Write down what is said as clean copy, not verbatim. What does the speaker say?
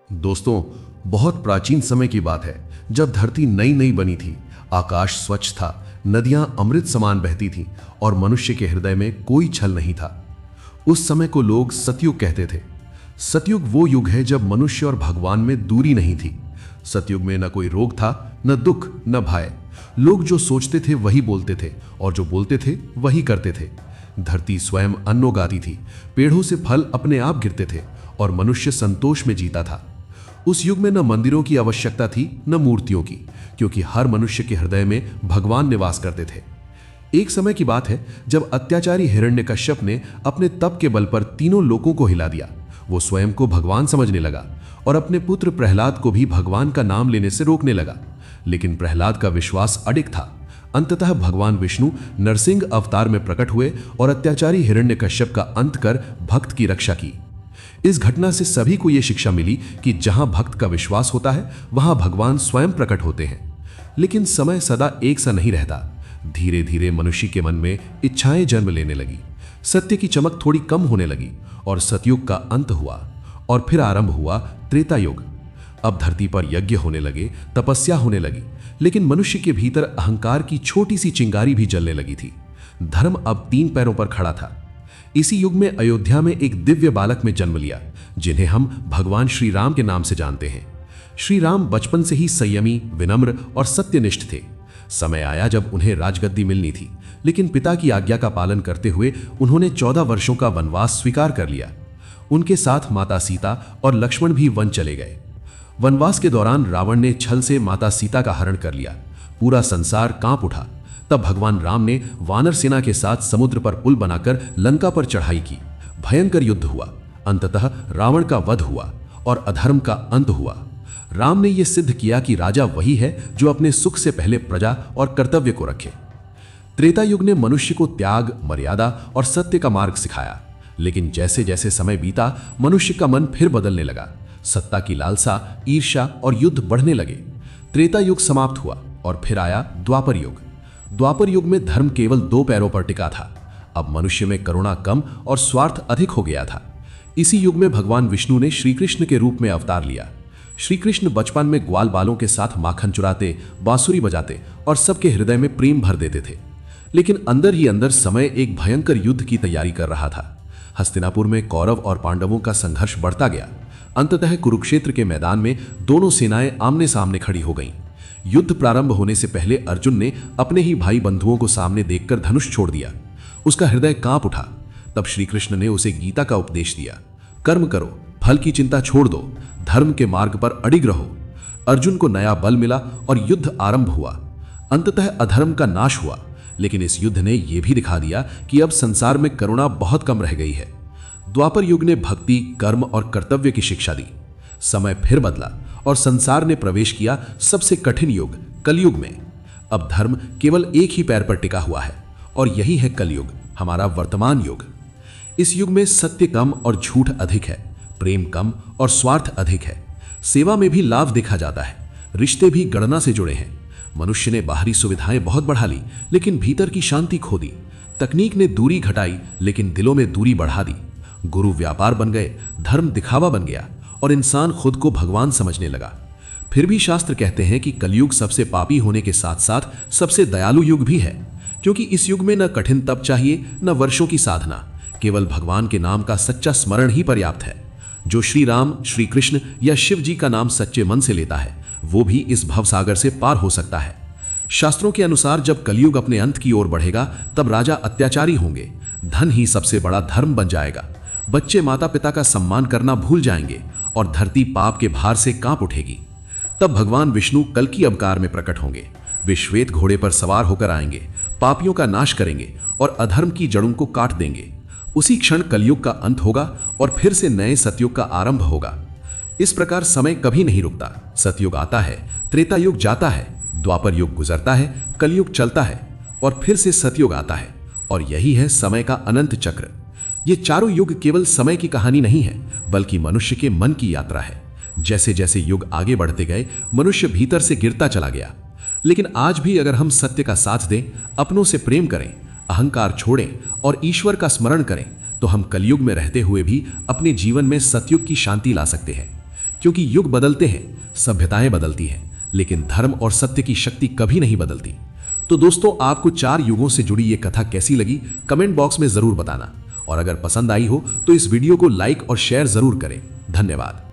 दोस्तों, बहुत प्राचीन समय की बात है जब धरती नई नई बनी थी। आकाश स्वच्छ था, नदियां अमृत समान बहती थीं और मनुष्य के हृदय में कोई छल नहीं था। उस समय को लोग सतयुग कहते थे। सतयुग वो युग है जब मनुष्य और भगवान में दूरी नहीं थी। सतयुग में न कोई रोग था, न दुख, न भय। लोग जो सोचते थे वही बोलते थे और जो बोलते थे वही करते थे। धरती स्वयं अन्न उगाती थी, पेड़ों से फल अपने आप गिरते थे और मनुष्य संतोष में जीता था। उस युग में न मंदिरों की आवश्यकता थी न मूर्तियों की, क्योंकि हर मनुष्य के हृदय में भगवान निवास करते थे। एक समय की बात है जब अत्याचारी हिरण्यकश्यप ने अपने तप के बल पर तीनों लोकों को हिला दिया। वो स्वयं को भगवान समझने लगा और अपने पुत्र प्रहलाद को भी भगवान का नाम लेने से रोकने लगा। लेकिन प्रहलाद का विश्वास अडिग था। अंततः भगवान विष्णु नरसिंह अवतार में प्रकट हुए और अत्याचारी हिरण्यकश्यप का अंत कर भक्त की रक्षा की। इस घटना से सभी को यह शिक्षा मिली कि जहां भक्त का विश्वास होता है वहां भगवान स्वयं प्रकट होते हैं। लेकिन समय सदा एक सा नहीं रहता। धीरे धीरे मनुष्य के मन में इच्छाएं जन्म लेने लगी। सत्य की चमक थोड़ी कम होने लगी और सतयुग का अंत हुआ और फिर आरंभ हुआ त्रेता युग। अब धरती पर यज्ञ होने लगे, तपस्या होने लगी, लेकिन मनुष्य के भीतर अहंकार की छोटी सी चिंगारी भी जलने लगी थी। धर्म अब 3 पैरों पर खड़ा था। इसी युग में अयोध्या में एक दिव्य बालक में जन्म लिया, जिन्हें हम भगवान श्री राम के नाम से जानते हैं। श्री राम बचपन से ही संयमी, विनम्र और सत्यनिष्ठ थे। समय आया जब उन्हें राजगद्दी मिलनी थी, लेकिन पिता की आज्ञा का पालन करते हुए उन्होंने 14 वर्षों का वनवास स्वीकार कर लिया। उनके साथ माता सीता और लक्ष्मण भी वन चले गए। वनवास के दौरान रावण ने छल से माता सीता का हरण कर लिया। पूरा संसार कांप उठा। तब भगवान राम ने वानर सेना के साथ समुद्र पर पुल बनाकर लंका पर चढ़ाई की। भयंकर युद्ध हुआ। अंततः रावण का वध हुआ और अधर्म का अंत हुआ। राम ने यह सिद्ध किया कि राजा वही है जो अपने सुख से पहले प्रजा और कर्तव्य को रखे। त्रेता युग ने मनुष्य को त्याग, मर्यादा और सत्य का मार्ग सिखाया। लेकिन जैसे जैसे समय बीता, मनुष्य का मन फिर बदलने लगा। सत्ता की लालसा, ईर्ष्या और युद्ध बढ़ने लगे। त्रेता युग समाप्त हुआ और फिर आया द्वापर युग। द्वापर युग में धर्म केवल 2 पैरों पर टिका था। अब मनुष्य में करुणा कम और स्वार्थ अधिक हो गया था। इसी युग में भगवान विष्णु ने श्री कृष्ण के रूप में अवतार लिया। श्री कृष्ण बचपन में ग्वाल बालों के साथ माखन चुराते, बांसुरी बजाते और सबके हृदय में प्रेम भर देते थे। लेकिन अंदर ही अंदर समय एक भयंकर युद्ध की तैयारी कर रहा था। हस्तिनापुर में कौरव और पांडवों का संघर्ष बढ़ता गया। अंततः कुरुक्षेत्र के मैदान में दोनों सेनाएं आमने सामने खड़ी हो गईं। युद्ध प्रारंभ होने से पहले अर्जुन ने अपने ही भाई बंधुओं को सामने देखकर धनुष छोड़ दिया। उसका हृदय कांप उठा। तब श्री कृष्ण ने उसे गीता का उपदेश दिया। कर्म करो, फल की चिंता छोड़ दो, धर्म के मार्ग पर अडिग रहो। अर्जुन को नया बल मिला और युद्ध आरंभ हुआ। अंततः अधर्म का नाश हुआ। लेकिन इस युद्ध ने यह भी दिखा दिया कि अब संसार में करुणा बहुत कम रह गई है। द्वापर युग ने भक्ति, कर्म और कर्तव्य की शिक्षा दी। समय फिर बदला और संसार ने प्रवेश किया सबसे कठिन युग, कलयुग में। अब धर्म केवल एक ही पैर पर टिका हुआ है और यही है कलयुग, हमारा वर्तमान युग। इस युग में सत्य कम और झूठ अधिक है, प्रेम कम और स्वार्थ अधिक है। सेवा में भी लाभ देखा जाता है, रिश्ते भी गणना से जुड़े हैं। मनुष्य ने बाहरी सुविधाएं बहुत बढ़ा ली, लेकिन भीतर की शांति खो दी। तकनीक ने दूरी घटाई, लेकिन दिलों में दूरी बढ़ा दी। गुरु व्यापार बन गए, धर्म दिखावा बन गया और इंसान खुद को भगवान समझने लगा। फिर भी शास्त्र कहते हैं कि कलयुग सबसे पापी होने के साथ साथ सबसे दयालु युग भी है, क्योंकि इस युग में न कठिन तप चाहिए न वर्षों की साधना। केवल भगवान के नाम का सच्चा स्मरण ही पर्याप्त है। जो श्री राम, श्री कृष्ण या शिव जी का नाम सच्चे मन से लेता है, वो भी इस भवसागर से पार हो सकता है। शास्त्रों के अनुसार जब कलयुग अपने अंत की ओर बढ़ेगा, तब राजा अत्याचारी होंगे, धन ही सबसे बड़ा धर्म बन जाएगा, बच्चे माता पिता का सम्मान करना भूल जाएंगे और धरती पाप के भार से कांप उठेगी। तब भगवान विष्णु कल्कि अवतार में प्रकट होंगे। वे श्वेत घोड़े पर सवार होकर आएंगे, पापियों का नाश करेंगे और अधर्म की जड़ों को काट देंगे। उसी क्षण कलयुग का अंत होगा और फिर से नए सतयुग का आरंभ होगा। इस प्रकार समय कभी नहीं रुकता। सतयुग आता है, त्रेता युग जाता है, द्वापर युग गुजरता है, कलयुग चलता है और फिर से सतयुग आता है। और यही है समय का अनंत चक्र। ये चारों युग केवल समय की कहानी नहीं है, बल्कि मनुष्य के मन की यात्रा है। जैसे जैसे युग आगे बढ़ते गए, मनुष्य भीतर से गिरता चला गया। लेकिन आज भी अगर हम सत्य का साथ दें, अपनों से प्रेम करें, अहंकार छोड़ें और ईश्वर का स्मरण करें, तो हम कलयुग में रहते हुए भी अपने जीवन में सतयुग की शांति ला सकते हैं। क्योंकि युग बदलते हैं, सभ्यताएं बदलती हैं, लेकिन धर्म और सत्य की शक्ति कभी नहीं बदलती। तो दोस्तों, आपको 4 युगों से जुड़ी ये कथा कैसी लगी, कमेंट बॉक्स में जरूर बताना। और अगर पसंद आई हो तो इस वीडियो को लाइक और शेयर जरूर करें। धन्यवाद।